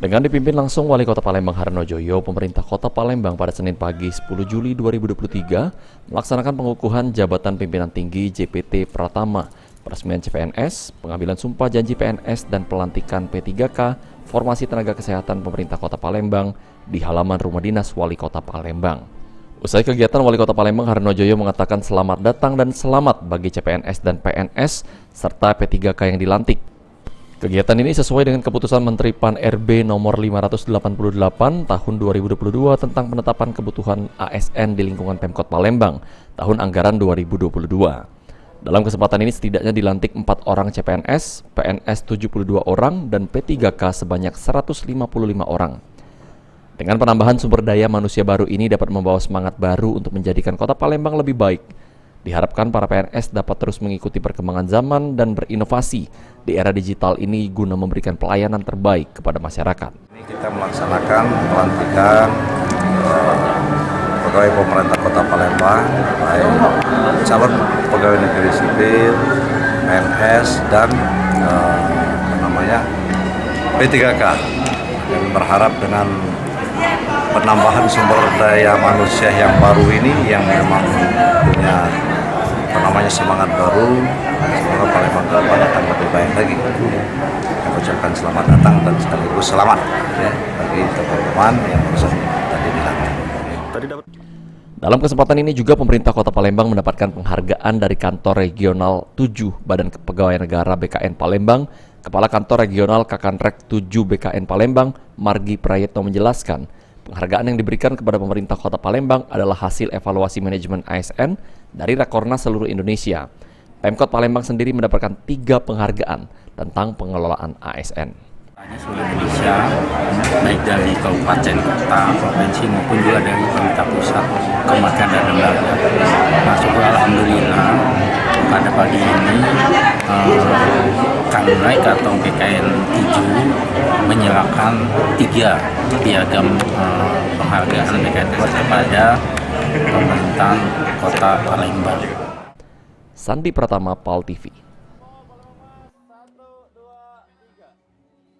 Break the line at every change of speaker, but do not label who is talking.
Dengan dipimpin langsung Wali Kota Palembang Harno Joyo, pemerintah Kota Palembang pada Senin pagi 10 Juli 2023 melaksanakan pengukuhan jabatan pimpinan tinggi JPT Pratama, peresmian CPNS, pengambilan sumpah janji PNS, dan pelantikan P3K Formasi Tenaga Kesehatan Pemerintah Kota Palembang di halaman rumah dinas Wali Kota Palembang. Usai kegiatan, Wali Kota Palembang Harno Joyo mengatakan selamat datang dan selamat bagi CPNS dan PNS serta P3K yang dilantik. Kegiatan ini sesuai dengan keputusan Menteri PAN-RB nomor 588 tahun 2022 tentang penetapan kebutuhan ASN di lingkungan Pemkot Palembang tahun anggaran 2022. Dalam kesempatan ini setidaknya dilantik 4 orang CPNS, PNS 72 orang, dan P3K sebanyak 155 orang. Dengan penambahan sumber daya manusia baru ini dapat membawa semangat baru untuk menjadikan Kota Palembang lebih baik. Diharapkan para PNS dapat terus mengikuti perkembangan zaman dan berinovasi di era digital ini guna memberikan pelayanan terbaik kepada masyarakat.
Ini kita melaksanakan pelantikan pegawai pemerintah Kota Palembang, baik calon pegawai negeri sipil, PNS, dan P3K. Dan berharap dengan penambahan sumber daya manusia yang baru ini yang memang punya semangat baru, semoga Palembang ke depan akan lebih baik lagi. Saya ucapkan selamat datang dan sekaligus selamat bagi teman-teman yang tadi dilantik.
Dalam kesempatan ini juga pemerintah Kota Palembang mendapatkan penghargaan dari Kantor Regional 7 Badan Kepegawaian Negara BKN Palembang. Kepala Kantor Regional Kakanrek 7 BKN Palembang, Margi Prayetno, menjelaskan penghargaan yang diberikan kepada pemerintah Kota Palembang adalah hasil evaluasi manajemen ASN dari Rakornas seluruh Indonesia. Pemkot Palembang sendiri mendapatkan 3 penghargaan tentang pengelolaan ASN.
Seluruh Indonesia, baik dari kabupaten, kota, provinsi maupun juga dari pemerintah pusat, kementerian dan lembaga. Nah, syukur alhamdulillah pada pagi ini Kanrek atau BKN 7 menyerahkan 3 piagam penghargaan BKN kepada pemerintah Kota Palembang.
Sandi Pratama, PAL TV.